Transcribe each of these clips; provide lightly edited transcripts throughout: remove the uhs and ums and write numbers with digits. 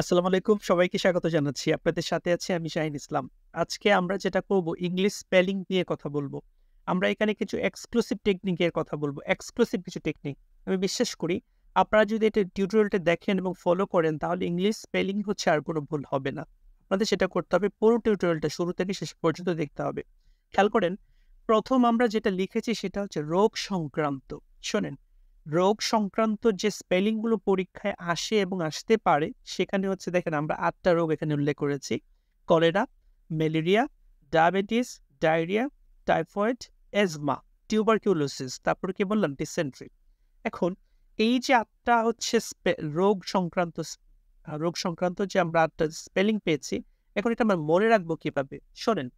আসসালামু আলাইকুম। সবাইকে স্বাগত জানাচ্ছি। আপনাদের সাথে আছি আমি শাহিন ইসলাম। আজকে আমরা যেটা করব ইংলিশ স্পেলিং নিয়ে কথা বলব। আমরা এখানে কিছু এক্সক্লুসিভ টেকনিকের কথা বলব। এক্সক্লুসিভ কিছু টেকনিক। আমি বিশ্বাস করি আপনারা যদি এটা টিউটোরিয়ালটা দেখেন এবং ফলো করেন তাহলে ইংলিশ স্পেলিং হচ্ছে আর কোনো ভুল হবে না। আপনাদের সেটা করতে হবে পুরো টিউটোরিয়ালটা শুরু থেকে শেষ পর্যন্ত দেখতে হবে। খেয়াল করেন ১ম আমরা যেটা লিখেছি সেটা হচ্ছে রোগ সংক্রান্ত। শোনেন, রোগ সংক্রান্ত যে স্পেলিং গুলো পরীক্ষায় আসে এবং আসতে পারে সেখানে হচ্ছে দেখেন আমরা ৮ টা রোগ এখানে উল্লেখ করেছি। Cholera, malaria, diabetes, diarrhoea, typhoid, asthma, tuberculosis, তারপরে কি বললাম ডিসেন্ট্রি। এখন এই যে ৮ টা হচ্ছে রোগ সংক্রান্ত যে আমরা ৮ টা স্পেলিং পেয়েছি, এখন এটা আমরা মনে রাখবো কিভাবে? শোনেন,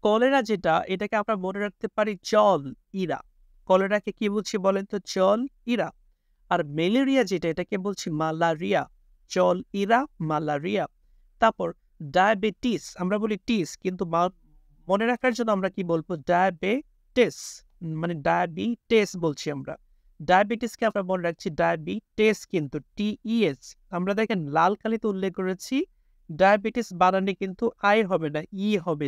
কলেরা যেটা এটাকে আমরা মনে রাখতে পারি জল ইরা। কলেরাকে কি বলছি বলেন তো? জল ইরা। আর ম্যালেরিয়া যেটা এটাকে বলছি মালারিয়া। জল ইরা মালারিয়া। তারপর ডায়াবেটিস আমরা বলি টিস কিন্তু মনে রাখার জন্য আমরা কি বলবো? ডায়াবেটিস মানে ডায়াবিটেস বলছি আমরা। ডায়াবেটিসকে আমরা মনে রাখছি ডায়াবিটেস কিন্তু টিইএস। আমরা দেখেন লাল কালিতে উল্লেখ করেছি ডায়াবেটিস বানানে কিন্তু আই হবে না, ই হবে।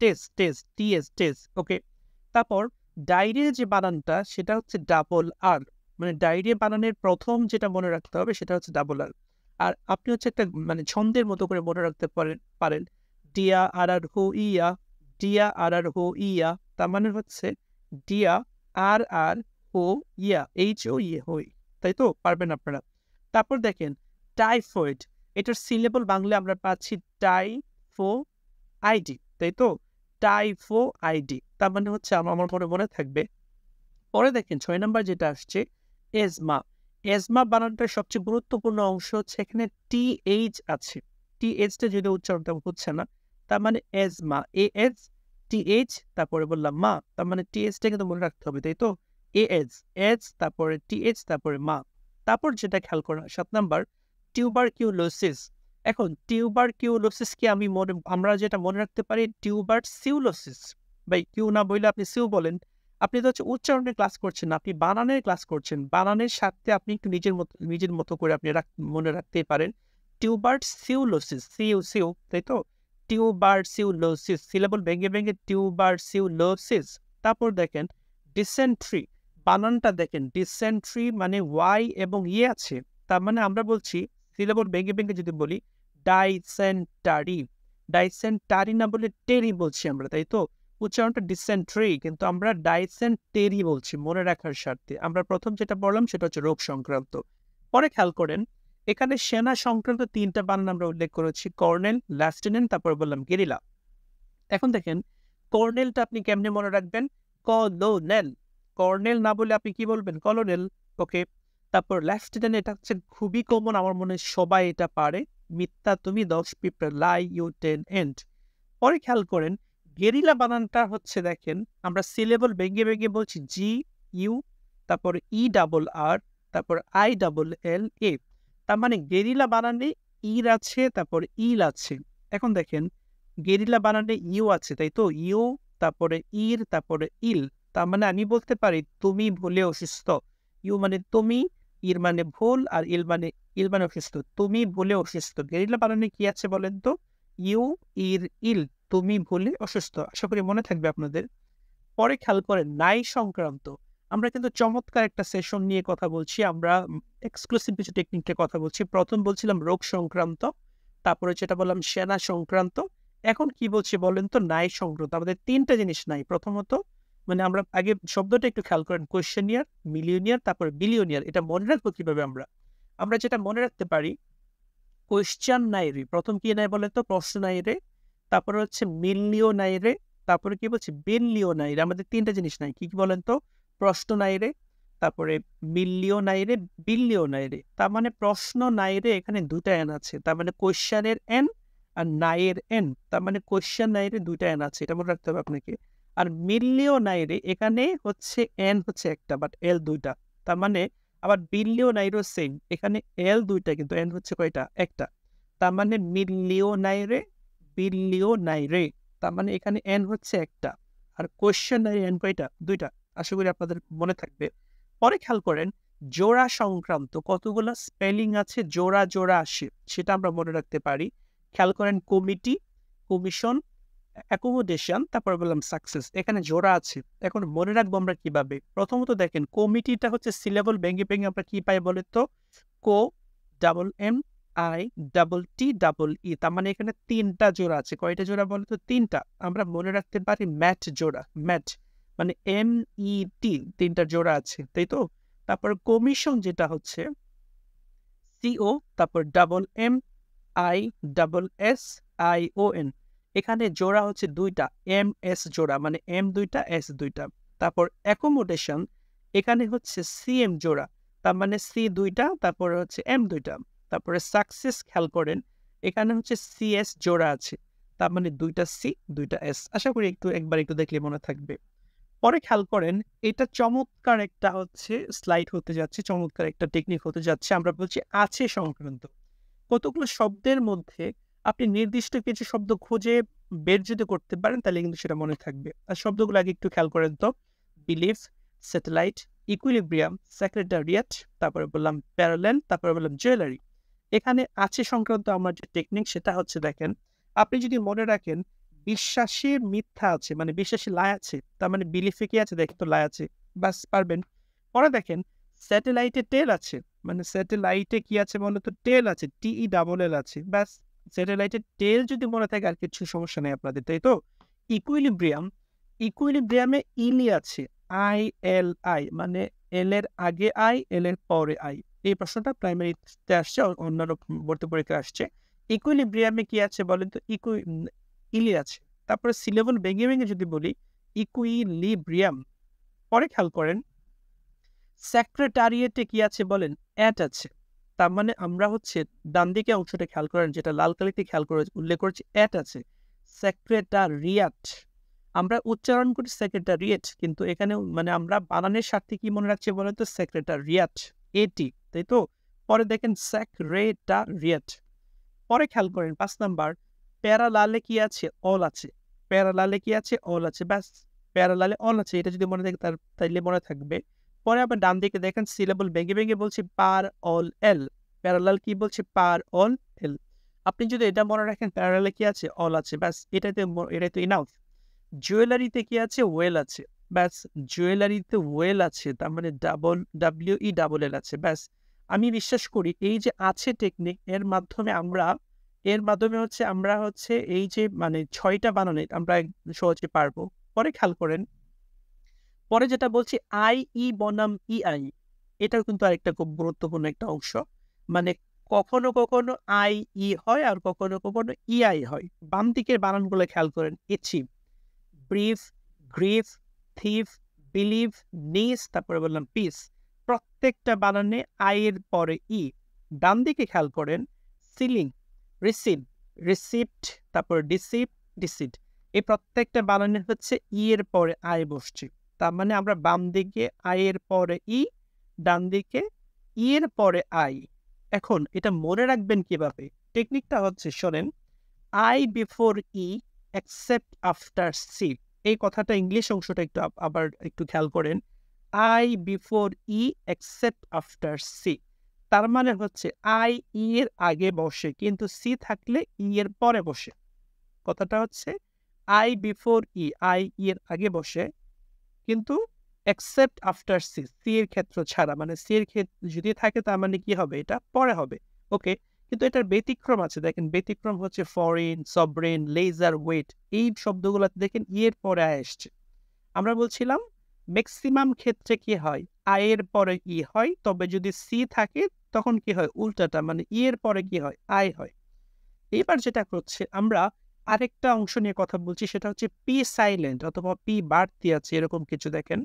টেস ওকে। তারপর ডায়রিয়া যে বানানটা সেটা হচ্ছে ডাবল আর, মানে ডায়রিয়া বানানের প্রথম যেটা মনে রাখতে হবে সেটা হচ্ছে ডাবল আর। আর আপনি হচ্ছে একটা মানে ছন্দের মতো করে মনে রাখতে পারেন ডিয়া আর হো ইয়া, ডিয়া আর হো ইয়া, তার মানে হচ্ছে ডিয়া আর হো ইয়া, এইচ ও ইয়ে হই। তাই তো? পারবেন আপনারা। তারপর দেখেন টাইফয়েড, এটার সিলেবল বাংলা আমরা পাচ্ছি টাইফো আইডি, তাই তো? টাইফো আইডি তার মানে হচ্ছে আমার মনে থাকবে। পরে দেখেন ৬ নাম্বার যেটা আসছে এজমা। এজমা বানানটার সবচেয়ে গুরুত্বপূর্ণ অংশ হচ্ছে এখানে টিএইচ আছে। টিএইচটা যদি উচ্চারণটা হচ্ছে না, তার মানে এজমা, এএজ টিএইচ তারপরে বললাম মা, তার মানে টিএইচটা কিন্তু মনে রাখতে হবে, তাই তো? এএজ এজ তারপরে টিএইচ তারপরে মা। তারপর যেটা খেয়াল করা ৭ নাম্বার টিউবারকিউলোসিস। এখন টিউবারকিউলোসিসকে আমরা যেটা মনে রাখতে পারি টিউবারসিউলোসিস। ভাই কিউ না বইলে আপনি সিউ বলেন। আপনি তো হচ্ছে উচ্চারণের ক্লাস করছেন না, আপনি বানানের ক্লাস করছেন। বানানের সাথে আপনি একটু নিজের মতো করে আপনি মনে রাখতেই পারেন। টিউবারসিউলোসিস, সিউ, তাই তো? টিউবারসিউলোসিস, সিলেবল ভেঙে টিউবারসিউলোসিস। তারপর দেখেন ডিসেন্ট্রি, বানানটা দেখেন ডিসেন্ট্রি মানে ওয়াই এবং ইয়ে আছে। তার মানে আমরা বলছি সিলেবল ভেঙে যদি বলি ডাইসেন্টারি। ডাইসেন্টারি না বলে টেরি বলছি আমরা, তাই তো? উচ্চারণটা ডিসেন্ট্রি কিন্তু আমরা ডাইসেন্টেরি বলছি মনে রাখার স্বার্থে। আমরা প্রথম যেটা পড়লাম সেটা হচ্ছে রোগ সংক্রান্ত। পরে খেয়াল করেন এখানে সেনা সংক্রান্ত ৩ টা বানান আমরা উল্লেখ করেছি, কর্নেল, লেফটেন্যান্ট, তারপর বললাম গেরিলা। এখন দেখেন কর্নেলটা আপনি কেমনে মনে রাখবেন? কলোনেল। কর্নেল না বলে আপনি কি বলবেন? কলোনেল। ওকে। তারপর লেফটেন্যান্ট, এটা হচ্ছে খুবই কমন, আমার মনে হয় সবাই এটা পারে। মিথ্যা তুমি ১০ পিঁপড়া, লাই ইউ 10 এন্ড। পরে খেয়াল করেন গেরিলা বানানটা হচ্ছে দেখেন আমরা সিলেবল ভেঙে বলছি জি ইউ, তারপর ই ডাবল আর, তারপর আই ডাবল এল এ। তার মানে গেরিলা বানানে ইর আছে তারপর ইল আছে। এখন দেখেন গেরিলা বানানে ইউ আছে, তাই তো? ইউ তারপরে ইর তারপরে ইল। তার মানে আমি বলতে পারি তুমি ভুলে অসুস্থ। ইউ মানে তুমি, ইর মানে ভুল, আর ইল মানে অসুস্থ। তুমি ভুলে অসুস্থ। গেরিলা বানানে কি আছে বলেন তো? ইউ ইর ইল, তুমি ভুলে অসুস্থ। আশা করি মনে থাকবে আপনাদের। পরে খেয়াল করেন নাই সংক্রান্ত। আমরা কিন্তু চমৎকার একটা সেশন নিয়ে কথা বলছি। আমরা এক্সক্লুসিভ কিছু টেকনিক নিয়ে কথা বলছি। প্রথম বলছিলাম রোগ সংক্রান্ত, তারপরে যেটা বললাম সেনা সংক্রান্ত। এখন কি বলছি বলেন তো? নাই সংক্রান্ত। আমাদের ৩ টা জিনিস নাই। প্রথমত মানে আমরা আগে শব্দটা একটু খেয়াল করেন, কোয়েশ্চেনিয়ার, মিলিয়নিয়ার, তারপরে বিলিয়নিয়ার। এটা মনে রাখবো কিভাবে আমরা? আমরা যেটা মনে রাখতে পারি কোয়েশ্চেন নাই রে, প্রথম কি নাই বলেন তো? প্রশ্ন নাই রে। তারপরে হচ্ছে মিলিও নাই রে। তারপরে কি বলছি? বিলিও নাই রে। আমাদের ৩ টা জিনিস নাই। কি বলেন তো? প্রশ্ন নাই রে, তারপরে মিলিও নাই রে, বিলিও নাই রে। তার মানে প্রশ্ন নাই রে এখানে ২ টা এন আছে। তার মানে কোয়েশ্চেনের এন আর নাই এর এন। তার মানে কোয়েশ্চেন নাই রে ২ টা এন আছে। এটা মনে রাখতে হবে আপনাকে। আর মিলিও নাই রে এখানে হচ্ছে এন হচ্ছে একটা বাট এল ২ টা। তার মানে আবার বিলিও নাইরও সেম, এখানে এল ২ টা কিন্তু এন হচ্ছে কয়টা? একটা। তার মানে মিলিও নাইরে, বিলিও নাইরে। তার মানে এখানে এন হচ্ছে একটা। আর কোয়েশ্চেন নাই এন কয়টা? ২ টা। আশা করি আপনাদের মনে থাকবে। পরে খেয়াল করেন জোড়া সংক্রান্ত কতগুলো স্পেলিং আছে, জোড়া জোড়া আসে, সেটা আমরা মনে রাখতে পারি। খেয়াল করেন কমিটি, কমিশন, অ্যাকোমোডেশন, তারপর বললাম সাকসেস, এখানে জোড়া আছে। এখন মনে রাখবো আমরা কিভাবে? প্রথমত দেখেন কমিটিটা হচ্ছে সিলেবল ভেঙে ভেঙে আমরা কি পাই বলে তো, co double M I double T double E, তার মানে এখানে 3টা জোড়া আছে। কয়টা জোড়া বলে তো? 3টা। আমরা মনে রাখতে পারি ম্যাট জোড়া, ম্যাট মানে এম ই টি, 3টা জোড়া আছে, তাই তো? তারপর কমিশন যেটা হচ্ছে সিও, তারপর double M I double S I O N, এখানে জোড়া হচ্ছে 2টা, এম এস জোড়া মানে এম 2টা এস 2টা। তারপর অ্যাকোমোডেশন, এখানে হচ্ছে সিএম জোড়া, তার মানে সি 2টা, তারপরে হচ্ছে এম 2টা। তারপরে সাকসেস খেয়াল করেন, এখানে হচ্ছে সিএস জোড়া আছে, তার মানে 2টা সি 2টা এস। আশা করি একবার একটু দেখলে মনে থাকবে। পরে খেয়াল করেন, এটা চমৎকার একটা হচ্ছে স্লাইড হতে যাচ্ছে, চমৎকার একটা টেকনিক হতে যাচ্ছে। আমরা বলছি আছে সংক্রান্ত। কতগুলো শব্দের মধ্যে আপনি নির্দিষ্ট কিছু শব্দ খুঁজে বের যদি করতে পারেন তাহলে কিন্তু সেটা মনে থাকবে। আর শব্দগুলো আগে একটু খেয়াল করেন তো, বিলিফ, স্যাটেলাইট, ইকুইলিব্রিয়াম, সেক্রেটারিয়েট, তারপরে বললাম প্যারালেল, তারপরে বললাম জুয়েলারি। এখানে আছে সংক্রান্ত আমার যে টেকনিক সেটা হচ্ছে, দেখেন আপনি যদি মনে রাখেন বিশ্বাসে মিথ্যা আছে মানে বিশ্বাসে লাই আছে, তার মানে বিলিফে কি আছে? দেখেন তো লাই আছে, বাস পারবেন। পরে দেখেন স্যাটেলাইটে টেল আছে, মানে স্যাটেলাইটে কি আছে বলো তো? টেল আছে, টিই ডাবল এল আছে, ব্যাস। স্যাটেলাইটের টেল যদি মনে থাকে আর কিছু সমস্যা নেই আপনাদের, তাই তো? ইকুইলিব্রিয়াম, ইকুইলিব্রিয়ামে ইলি আছে, আই এল আই, মানে এল এর আগে আই, এল এর পরে আই। এই প্রশ্নটা প্রাইমারিতে আসছে, অন্যান্য ভর্তি পরীক্ষায় আসছে। ইকুইলিব্রিয়ামে কি আছে বলেন তো? ইলি আছে। তারপরে সিলেবল ভেঙে ভেঙে যদি বলি, ইকুইলিব্রিয়াম। পরে খেয়াল করেন সেক্রেটারিয়েটে কি আছে বলেন? অ্যাট আছে, তার মানে আমরা হচ্ছে ডান দিকে অংশটা খেয়াল করেন, যেটা লাল কালিতে খেয়াল করে উল্লেখ করেছি, অ্যাট আছে। সেক্রেটারিয়াট, আমরা উচ্চারণ করি সেক্রেটারিয়েট, কিন্তু এখানে মানে আমরা বানানের স্বার্থে কি মনে রাখছি বলেন তো? সেক্রেটারিয়াট, এটি, তাই তো? পরে দেখেন সেক্রেটারিয়েট। পরে খেয়াল করেন 5 নাম্বার, প্যারালালে কি আছে? অল আছে, প্যারালালে কি আছে? অল আছে, ব্যাস। প্যারালালে অল আছে, এটা যদি মনে থাকে তাইলে মনে থাকবে। পরে আবার ডান দিকে দেখেন সিলেবল ভেঙে ভেঙে বলছি পার অল এল, প্যারালাল কি বলছে? পার অল এল। আপনি যদি এটা মনে রাখেন প্যারালালে কি আছে? অল আছে, ব্যাস। এটাই তো ইনাফ। জুয়েলারিতে কি আছে? ওয়েল আছে, ব্যাস। জুয়েলারিতে ওয়েল আছে, তার মানে ডাব্লিউ ই ডাবল এল আছে, ব্যাস। আমি বিশ্বাস করি এই যে আছে টেকনিক, এর মাধ্যমে হচ্ছে আমরা হচ্ছে এই যে মানে 6টা বানানে আমরা সহজে পারবো। পরে খেয়াল করেন, পরে যেটা বলছি আই ই বনাম ই আই, এটাও কিন্তু আরেকটা খুব গুরুত্বপূর্ণ একটা অংশ। মানে কখনো কখনো আই ই হয় আর কখনো কখনো ই আই হয়। বাম দিকের বানানগুলো খেয়াল করেন, achieve, brief, grief, thief, believe, niece, তারপরে বললাম পিস। প্রত্যেকটা বানানে আই এর পরে ই। ডান দিকে খেয়াল করেন সিলিং, রিসিভ, রিসিপ্ট, তারপর ডিসিপ, ডিসিড। এই প্রত্যেকটা বানানে হচ্ছে ই এর পরে আই বসছে, তার মানে আমরা বাম দিকে আই এর পরে ই, ডান দিকে ই এর পরে আই। এখন এটা মনে রাখবেন কিভাবে? টেকনিকটা হচ্ছে শোনেন, I before E except after C. এই কথাটা ইংলিশ অংশটা একটু আবার একটু খেয়াল করেন, I before E except after C. তার মানে হচ্ছে আই ই এর আগে বসে কিন্তু সি থাকলে ই এর পরে বসে। কথাটা হচ্ছে I before E, I E এর আগে বসে কিন্তু except after সি, সি এর ক্ষেত্র ছাড়া, মানে সি এর ক্ষেত্র যদি থাকে তার মানে কি হবে? এটা পরে হবে, ওকে। কিন্তু এটার ব্যতিক্রম আছে, দেখেন ব্যতিক্রম হচ্ছে ফরেন, সবরেন, লেজার, ওয়েট, এই শব্দগুলোতে দেখেন ই এর পরে আয় আসছে। আমরা বলছিলাম ম্যাক্সিমাম ক্ষেত্রে কি হয়? আই এর পরে ই হয়, তবে যদি সি থাকে তখন কি হয়? উল্টাটা, মানে ই এর পরে কি হয়? আই হয়। এবার যেটা হচ্ছে আমরা আরেকটা অংশ নিয়ে কথা বলছি, সেটা হচ্ছে পি সাইলেন্ট অথবা পি বাড়তি আছে এরকম কিছু। দেখেন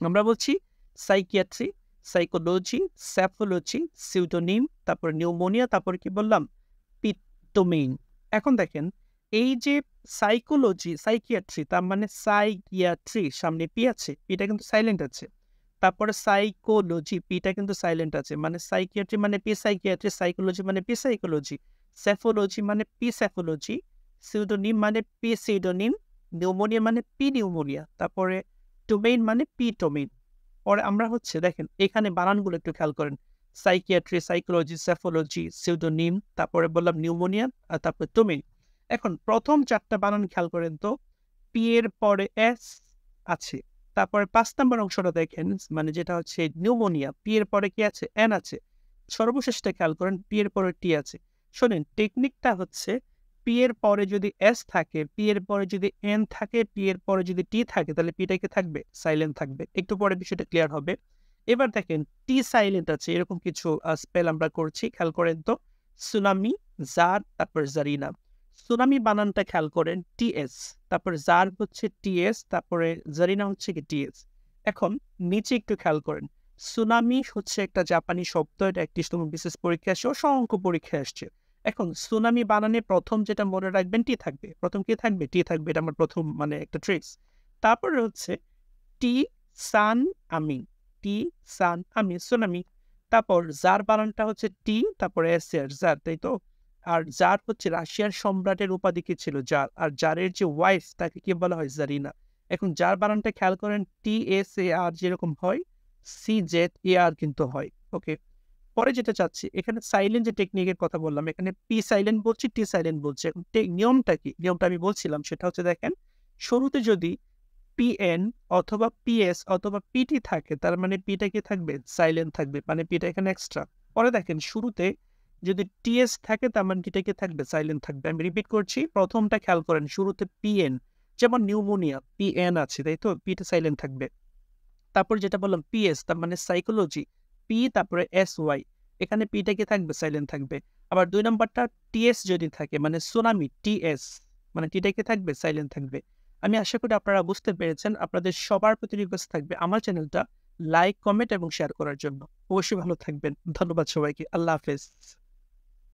আমরা বলছি সাইকিয়াট্রি, সাইকোলজি, স্যাফোলজি, সিউটোনিম, তারপর নিউমোনিয়া, তারপর কি বললাম? পিটোমেইন। এখন দেখেন এই যে সাইকোলজি, সাইকিয়াট্রি, তার মানে সাইকিয়াট্রি, সামনে পি আছে, পিটা কিন্তু সাইলেন্ট আছে। তারপরে সাইকোলজি, পিটা কিন্তু সাইলেন্ট আছে, মানে সাইকিয়াট্রি মানে পি সাইকিয়াট্রি, সাইকোলজি মানে পি সাইকোলজি, স্যাফোলজি মানে পি স্যাফোলজি, সিউটোনিম মানে পি সিউটোনিম, নিউমোনিয়া মানে পি নিউমোনিয়া, তারপরে ডোমেইন মানে পি ডোমেইন। পরে আমরা হচ্ছে দেখেন এখানে বানানগুলো একটু খেয়াল করেন, সাইকিয়াট্রি, সাইকোলজি, সেফোলজি, সিউডোনিম, তারপরে বললাম নিউমোনিয়া, আর তারপরে তুমি। এখন প্রথম 4টা বানান খেয়াল করেন তো, পি এর পরে এস আছে, তারপরে 5 নম্বর অংশটা দেখেন, মানে যেটা হচ্ছে নিউমোনিয়া, পি এর পরে কি আছে, এন আছে, সর্বশেষটা খেয়াল করেন পি এর পরে টি আছে। শোনেন টেকনিকটা হচ্ছে, পি এর পরে যদি এস থাকে, পি এর পরে যদি এন থাকে, পি এর পরে যদি টি থাকে, তাহলে পিটা কি থাকবে, সাইলেন্ট থাকবে। একটু পরে বিষয়টা ক্লিয়ার হবে। এবার দেখেন টি সাইলেন্ট আছে, এরকম কিছু স্পেল আমরা করছি, খেয়াল করেন তো, সুনামি, জার, তারপর জারিনা। সুনামি বানানটা খেয়াল করেন টিএস, তারপর জার হচ্ছে টিএস, তারপরে জারিনা হচ্ছে কি টিএস। এখন নিচে একটু খেয়াল করেন, সুনামি হচ্ছে একটা জাপানি শব্দ, এটা 31তম বিশেষ পরীক্ষা আসছে, অসংখ্য পরীক্ষা আসছে। এখন সুনামি বানানে প্রথম যেটা মনে রাখবেন টি থাকবে, প্রথম কি থাকবে, টি থাকবে, এটা আমার প্রথম মানে একটা ট্রিক্স। তারপরে হচ্ছে টি সান আমি, টি সান আমি, সুনামি। তারপর জার বানানটা হচ্ছে টি, তারপরে এস এর জার, তাই তো। আর জার হচ্ছে রাশিয়ার সম্রাটের উপাধি কি ছিল, জার। আর জারের যে ওয়াইফ তাকে কি বলা হয়, জারিনা। এখন জার বানানটা খেয়াল করেন, টি এস এ আর যেরকম হয়, সি জেড এ আর কিন্তু হয়। ওকে, পরে যেটা চাচ্ছি, এখানে সাইলেন্ট যে টেকনিকের কথা বললাম, এখানে পি সাইলেন্ট বলছি, টি সাইলেন্ট বলছি। এখন নিয়মটা কি, নিয়মটা আমি বলছিলাম, সেটা হচ্ছে দেখেন, শুরুতে যদি পিএন অথবা পিএস অথবা পিটি থাকে, তার মানে পিটা কি থাকবে, সাইলেন্ট থাকবে, মানে পিটা এখানে এক্সট্রা। পরে দেখেন শুরুতে যদি টিএস থাকে, তার মানে টিটা কি থাকবে, সাইলেন্ট থাকবে। আমি রিপিট করছি, প্রথমটা খেয়াল করেন, শুরুতে পিএন, যেমন নিউমোনিয়া, পিএন আছে, তাই তো, পিটা সাইলেন্ট থাকবে। তারপর যেটা বললাম পিএস, তার মানে সাইকোলজি, পি তারপরে এস ওয়াই, এখানে পিটা কি থাকবে, সাইলেন্ট থাকবে। আবার 2 নম্বরটা টিএস যদি থাকে, মানে সুনামি, টিএস, মানে টিটা কি থাকবে, সাইলেন্ট থাকবে। আমি আশা করি আপনারা বুঝতে পেরেছেন। আপনাদের সবার প্রতি রিকোয়েস্ট থাকবে আমার চ্যানেলটা লাইক, কমেন্ট এবং শেয়ার করার জন্য। অবশ্যই ভালো থাকবেন। ধন্যবাদ সবাইকে। আল্লাহ হাফেজ।